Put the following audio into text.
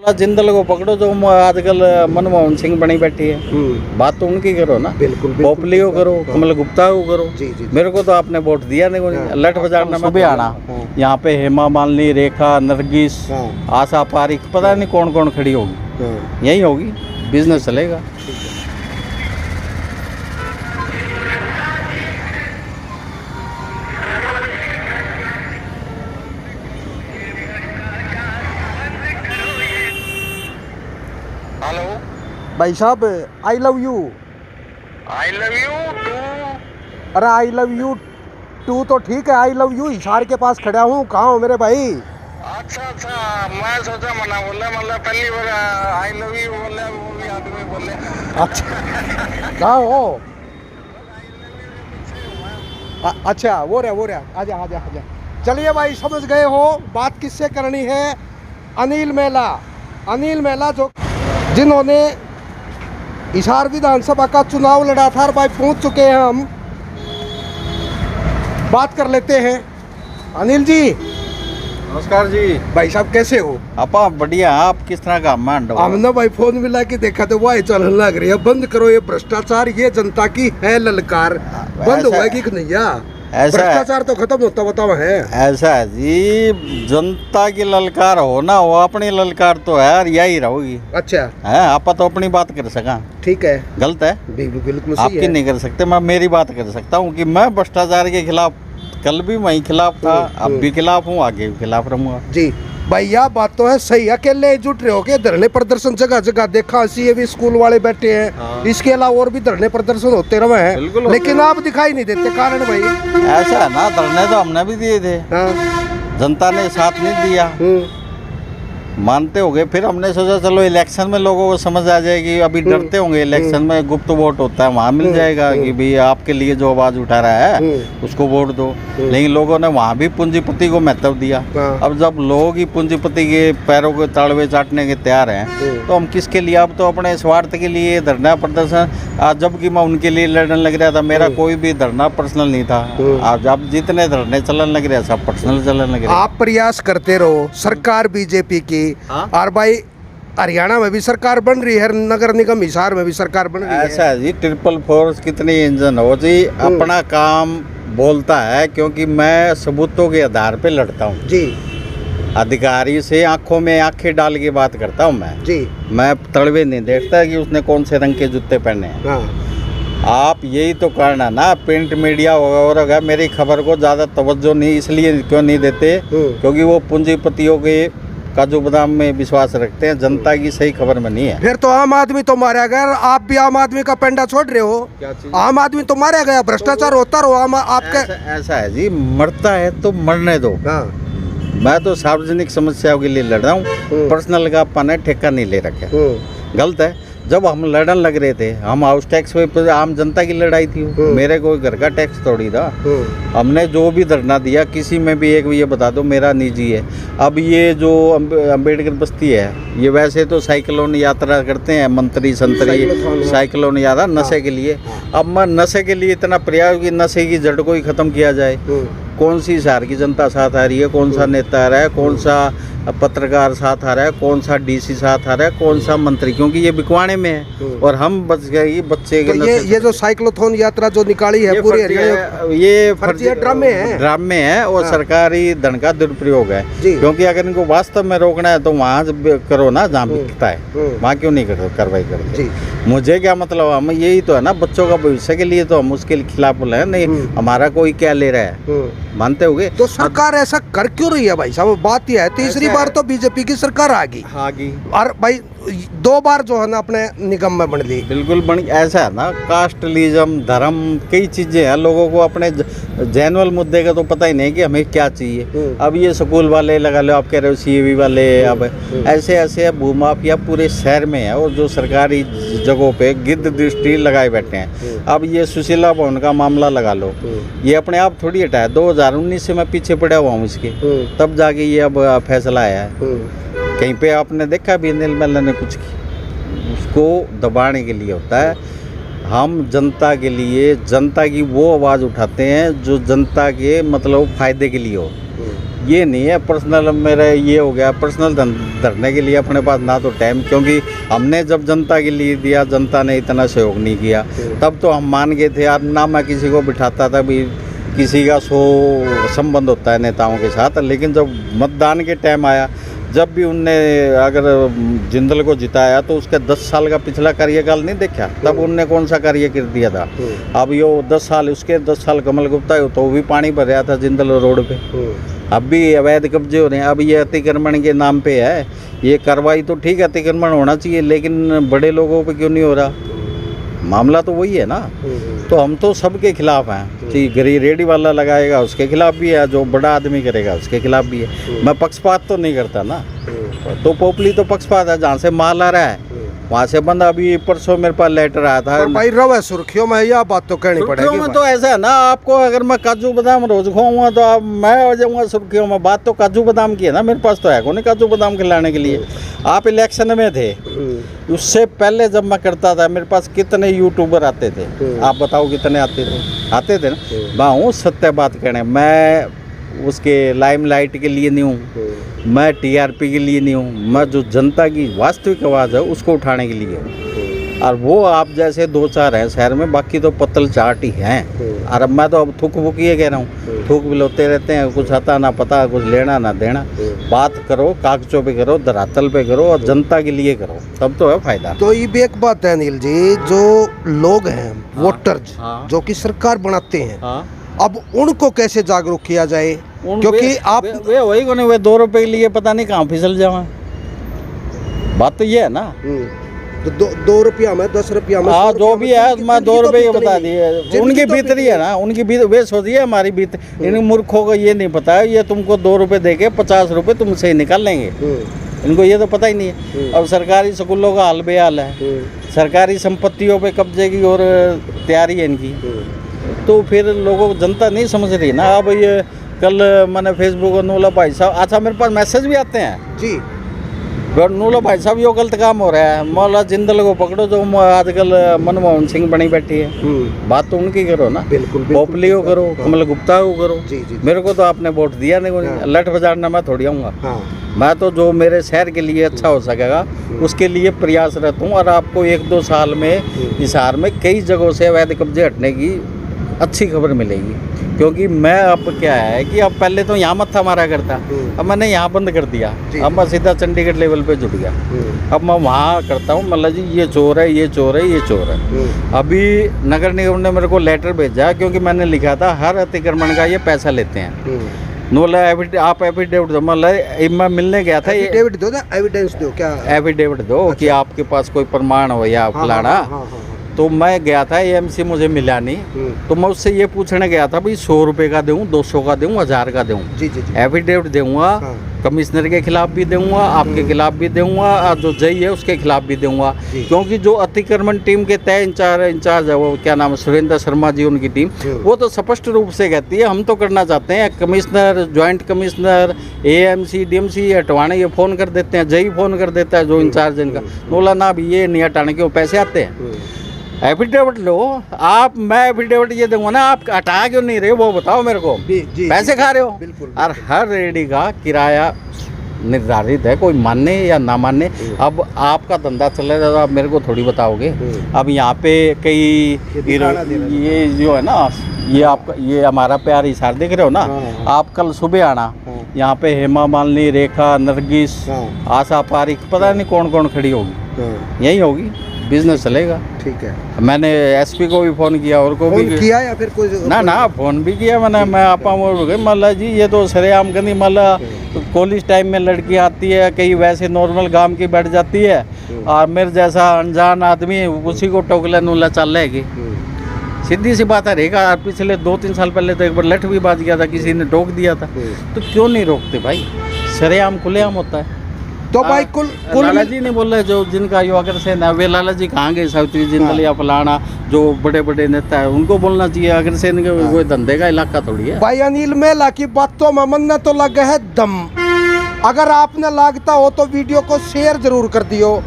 जिंदल को पकड़ो जो आजकल मनमोहन सिंह बनी बैठी है, बात तो उनकी करो ना। बिल्कुल पोपली को करो, कमल गुप्ता को करो। जी, जी। मेरे को तो आपने वोट दिया नहीं, लठ बजाना सुबह आना। यहाँ पे हेमा मालिनी, रेखा, नरगिस, आशा पारिक, पता नहीं कौन कौन खड़ी होगी, यही होगी, बिजनेस चलेगा। हेलो भाई साहब, I love you. I love you too. अरे आई लव यू टू तो ठीक है, आई लव यू हिसार के पास खड़ा हूँ। कहाँ हो मेरे भाई? अच्छा अच्छा, मैं सोचा मना बोले, मतलब पहली बार आई लव यू बोले, वो भी आदमी बोले। अच्छा, कहाँ हो? अच्छा, वो रहा, आजा आजा आजा। चलिए भाई, समझ गए हो बात किससे करनी है। अनिल मेला जो जिन्होंने हिसार विधानसभा का चुनाव लड़ा था, और भाई पहुंच चुके हैं हम। बात कर लेते हैं। अनिल जी, नमस्कार जी। भाई साहब कैसे हो? आपा बढ़िया। आप किस तरह का मांड हो? हमने भाई फोन मिला के देखा तो वाह चलने लग रही है। बंद करो ये भ्रष्टाचार, ये जनता की है ललकार। बंद होगी कि नहीं? ऐसा भ्रष्टाचार तो खत्म होता बताओ है। ऐसा है जी, जनता की ललकार हो ना, वो अपनी ललकार तो है और यही रहोगी। अच्छा है, आप तो अपनी बात कर सका, ठीक है। गलत है, बिल्कुल सही आपकी है। नहीं कर सकते। मैं मेरी बात कर सकता हूँ कि मैं भ्रष्टाचार के खिलाफ, कल भी वही खिलाफ था, अब भी खिलाफ हूँ, आगे भी खिलाफ रहूंगा जी। भाई यह बात तो है सही। अकेले जुट रहे हो के धरने प्रदर्शन जगह जगह देखा, CAV स्कूल वाले बैठे हैं। हाँ। इसके अलावा और भी धरने प्रदर्शन होते रहे हैं, लेकिन आप दिखाई नहीं देते। कारण भाई ऐसा है ना, धरने तो हमने भी दिए थे, हाँ। जनता ने साथ नहीं दिया, मानते हो गए। फिर हमने सोचा चलो इलेक्शन में लोगों को समझ आ जाएगी। अभी डरते होंगे, इलेक्शन में गुप्त वोट होता है, वहाँ मिल जाएगा कि भाई आपके लिए जो आवाज उठा रहा है उसको वोट दो। लेकिन लोगों ने वहाँ भी पूंजीपति को महत्व दिया। अब जब लोग ही पूंजीपति के पैरों के तलवे चाटने के तैयार हैं, तो हम किसके लिए? अब तो अपने स्वार्थ के लिए धरना प्रदर्शन, जबकि मैं उनके लिए लड़ने लग रहा था। मेरा कोई भी धरना पर्सनल नहीं था। आज अब जितने धरने चलन लग रहे सब पर्सनल चलन लग रहे। आप प्रयास करते रहो। सरकार बीजेपी की, और भाई हरियाणा में भी सरकार बन रही है, नगर निगम हिसार में भी सरकार बन रही है। ऐसा है जी, 444 कितनी इंजन हो जी, अपना काम बोलता है, क्योंकि मैं सबूतों के आधार पे लड़ता हूँ जी। अधिकारी से आंखों में आंखें डाल के बात करता हूँ मैं जी। मैं तड़वे नहीं देखता कि उसने कौन से रंग के जूते पहने हैं। हाँ। आप यही तो करना ना, प्रिंट मीडिया वगैरह मेरी खबर को ज़्यादा तवज्जो नहीं इसलिए क्यों नहीं देते, क्योंकि वो पूंजीपतियों के काजू बादाम में विश्वास रखते हैं, जनता की सही खबर में नहीं है। फिर तो आम आदमी तो मारा गया। आप भी आम आदमी का पेंडा छोड़ रहे हो। क्या चीज़? आम आदमी तो मारा गया, भ्रष्टाचार होता रहो। आपके ऐसा है जी, मरता है तो मरने दो। हाँ। मैं तो सार्वजनिक समस्याओं के लिए लड़ रहा हूँ, पर्सनल का अपन ठेका नहीं ले रखा। गलत है। जब हम लड़न लग रहे थे, हम हाउस टैक्स पे आम जनता की लड़ाई थी, मेरे कोई घर का टैक्स थोड़ी था। हमने जो भी धरना दिया, किसी में भी एक ये बता दो मेरा निजी है। अब ये जो अम्बेडकर बस्ती है, ये वैसे तो साइक्लोन यात्रा करते हैं मंत्री संतरी, साइक्लोन यात्रा नशे के लिए। अब मैं नशे के लिए इतना प्रयास कि नशे की जड़ को ही खत्म किया जाए। कौन सी हिसार की जनता साथ आ रही है, कौन सा नेता आ रहा है, कौन सा पत्रकार साथ आ रहा है, कौन सा DC साथ आ रहा है, कौन सा मंत्री, क्योंकि ये बिकवाने में है और हम बच गए बच्चे के। तो ये जो साइक्लोथॉन यात्रा जो निकाली है पूरी ये फर्जी ड्रामे है और सरकारी धन का दुरुपयोग है। क्योंकि अगर इनको वास्तव में रोकना है तो वहाँ करो ना जहाँ बिकता है, वहाँ क्यों नहीं कार्रवाई करते? मुझे क्या मतलब, हम यही तो है ना, बच्चों का भविष्य के लिए तो हम उसके खिलाफ बोले हैं। नहीं, हमारा कोई क्या ले रहा है, मानते होगे? तो सरकार ऐसा कर क्यों रही है भाई साहब? बात यह है, तीसरी बार तो बीजेपी की सरकार आ गई। और भाई 2 बार जो है ना अपने निगम में बन ली। बिल्कुल बन। ऐसा है ना, कास्टलिज्म, धर्म, कई चीजें हैं। लोगों को अपने जेनुअल मुद्दे का तो पता ही नहीं कि हमें क्या चाहिए। अब ये स्कूल वाले लगा लो, आप कह रहे हो CAV वाले, अब ऐसे ऐसे भूमाफिया पूरे शहर में है, और जो सरकारी जगहों पे गिद्ध दृष्टि लगाए बैठे हैं। अब ये सुशीला भवन का मामला लगा लो, ये अपने आप थोड़ी हटाया, 2019 से मैं पीछे पड़ा हुआ हूँ इसके, तब जाके ये अब फैसला आया है। कहीं पे आपने देखा भी अनिल मेला ने कुछ उसको दबाने के लिए होता है। हम जनता के लिए, जनता की वो आवाज़ उठाते हैं जो जनता के मतलब फ़ायदे के लिए हो। ये नहीं है पर्सनल, मेरा ये हो गया पर्सनल धरने के लिए अपने पास ना तो टाइम, क्योंकि हमने जब जनता के लिए दिया जनता ने इतना सहयोग नहीं किया, तब तो हम मान गए थे। अब ना मैं किसी को बिठाता था, भी किसी का 100 संबंध होता है नेताओं के साथ, लेकिन जब मतदान के टाइम आया, जब भी उनने अगर जिंदल को जिताया तो उसके 10 साल का पिछला कार्यकाल नहीं देखा, तब उनने कौन सा कार्य कर दिया था। अब यो 10 साल, उसके 10 साल कमल गुप्ता है तो भी पानी भर रहा था जिंदल रोड पे। अब भी अवैध कब्जे हो रहे हैं। अब ये अतिक्रमण के नाम पे है, ये कार्रवाई तो ठीक है, अतिक्रमण होना चाहिए, लेकिन बड़े लोगों पे क्यों नहीं हो रहा? मामला तो वही है ना। तो हम तो सबके खिलाफ हैं कि गरीब रेडी वाला लगाएगा उसके खिलाफ भी है, जो बड़ा आदमी करेगा उसके खिलाफ भी है। मैं पक्षपात तो नहीं करता ना, तो पोपली तो पक्षपात है, जहाँ से माल आ रहा है वहाँ से बंद। अभी परसों मेरे पास लेटर आया था। भाई रवा सुर्खियों में यह बात तो कहनी पड़ेगी। में तो ऐसा है ना, आपको अगर मैं काजू बादाम रोज खाऊंगा तो अब मैं हो जाऊंगा सुर्खियों में। बात तो काजू बादाम की है ना, मेरे पास तो है कौन काजू बादाम खिलाने के लिए। आप इलेक्शन में थे, उससे पहले जब मैं करता था मेरे पास कितने यूट्यूबर आते थे, आप बताओ कितने आते थे ना। मैं हूँ सत्य बात कहने, मैं उसके लाइमलाइट के लिए नहीं हूँ, मैं टीआरपी के लिए नहीं हूँ, मैं जो जनता की वास्तविक आवाज़ है उसको उठाने के लिए हूँ। और वो आप जैसे 2-4 हैं शहर में, बाकी तो पत्तल चाट ही हैं। और अब मैं तो अब थूक फूक ये कह रहा हूँ, थूक बिलोते रहते हैं, कुछ आता ना पता, कुछ लेना ना देना। बात करो कागजों पे करो, धरातल पे करो और जनता के लिए करो, तब तो है फायदा। तो ये भी एक बात है अनिल जी, जो लोग हैं वोटर्स जो कि सरकार बनाते हैं, अब उनको कैसे जागरूक किया जाए? क्योंकि आप वे वही को नहीं, वे 2 रुपए के लिए पता नहीं कहाँ फिसल जावा। बात तो ये है ना, तो 2 रुपया में 10 रुपया में, हाँ जो भी है, मैं 2 रुपए की बता दिए। उनकी भीतरी है ना, उनकी वे सोचिए हमारी भीतर। इन मूर्खों को ये नहीं पता है, ये तुमको 2 रुपए देके 50 रुपए तुमसे ही निकाल लेंगे। इनको ये तो पता ही नहीं है। अब सरकारी स्कूलों का हाल बेहाल है, सरकारी संपत्तियों पे कब्जे की और तैयारी है इनकी। तो फिर लोगों को जनता नहीं समझ रही ना। अब ये कल मैंने फेसबुक और नूला भाई साहब, अच्छा मेरे पास मैसेज भी आते हैं जी, नूला भाई साहब ये गलत काम हो रहा है, मौला जिंदल को पकड़ो जो आजकल मनमोहन सिंह बनी बैठी है। बात तो उनकी करो ना, बिल्कुल पोपली को करो, कमल गुप्ता को करो। जी, जी, मेरे को तो आपने वोट दिया नहीं, लठ बजारना मैं थोड़ी आऊँगा। मैं तो जो मेरे शहर के लिए अच्छा हो सकेगा उसके लिए प्रयासरत हूँ। और आपको 1-2 साल में इस शहर में कई जगहों से अवैध कब्जे हटने की अच्छी खबर मिलेगी। क्योंकि मैं अब क्या है कि अब पहले तो यहाँ मत्था मारा करता, अब मैंने यहाँ बंद कर दिया, अब मैं सीधा चंडीगढ़ लेवल पे जुट गया। अब मैं वहाँ करता हूँ, मतलब जी ये चोर है, ये चोर है, ये चोर है। अभी नगर निगम ने मेरे को लेटर भेजा, क्योंकि मैंने लिखा था हर अतिक्रमण का ये पैसा लेते हैं। नोला आप एफिडेविट दो, मतलब मैं मिलने गया था। एफिडेविट दो ना, एविडेंस दो, क्या एफिडेविट दो कि आपके पास कोई प्रमाण हो या फलाना। तो मैं गया था, एएमसी मुझे मिला नहीं, तो मैं उससे ये पूछने गया था भाई 100 रुपये का दूँ, 200 का दूँ, 1000 का दूँ। एफिडेविट दूंगा, कमिश्नर के खिलाफ भी दूंगा, आपके खिलाफ भी दूंगा, और जो जई है उसके खिलाफ भी दूंगा। क्योंकि जो अतिक्रमण टीम के तय इंचार्ज है, वो क्या नाम है, सुरेंद्र शर्मा जी, उनकी टीम, वो तो स्पष्ट रूप से कहती है हम तो करना चाहते हैं। Commissioner, joint commissioner, AMC, DMC हटवाने ये फ़ोन कर देते हैं, जई फ़ोन कर देता है जो इंचार्ज इनका, बोला ना भी ये नहीं हटाने के, वो पैसे आते हैं। एफिडेविट लो आप, मैं एफिडेविट ये दूंगा ना, आप हटा क्यों नहीं रहे वो बताओ मेरे को। पैसे खा रहे हो। और हर रेडी का किराया निर्धारित है, कोई मानने या ना मानने। अब आपका धंधा चलेगा तो आप मेरे को थोड़ी बताओगे। अब यहाँ पे कई ये जो है ना, ये आपका ये हमारा प्यार हिसार देख रहे हो ना, आप कल सुबह आना, यहाँ पे हेमा मालिनी, रेखा, नरगिस, आशा पारिक, पता नहीं कौन कौन खड़ी होगी, यही होगी, बिजनेस चलेगा। ठीक है। मैंने एसपी को भी फ़ोन किया, और को भी किया या फिर कोई ना फ़ोन भी किया मैंने। मैं आपा मल्ला जी ये तो सरेआम करनी, मल्ला तो कॉलेज टाइम में लड़की आती है, कहीं वैसे नॉर्मल गांव की बैठ जाती है, और मेरे जैसा अनजान आदमी उसी को टोकले नूला चल रहेगी। सीधी सी बात है। रहेगा पिछले 2-3 साल पहले तो एक बार लठ भी बाज गया था, किसी ने टोक दिया था। तो क्यों नहीं रोकते भाई, सरेआम खुलेआम होता है। तो भाई कुल लाला जी नहीं बोल रहे, जो जिनका यो अग्रसेन है, वे लाला जी कहाँ गए, सावित्री जिंदल या फलाना जो बड़े बड़े नेता है, उनको बोलना चाहिए। अग्रसेन के वो धंधे का इलाका थोड़ी है भाई। अनिल मेला की बातों में मन तो लगा है दम। अगर आपने लागता हो तो वीडियो को शेयर जरूर कर दियो,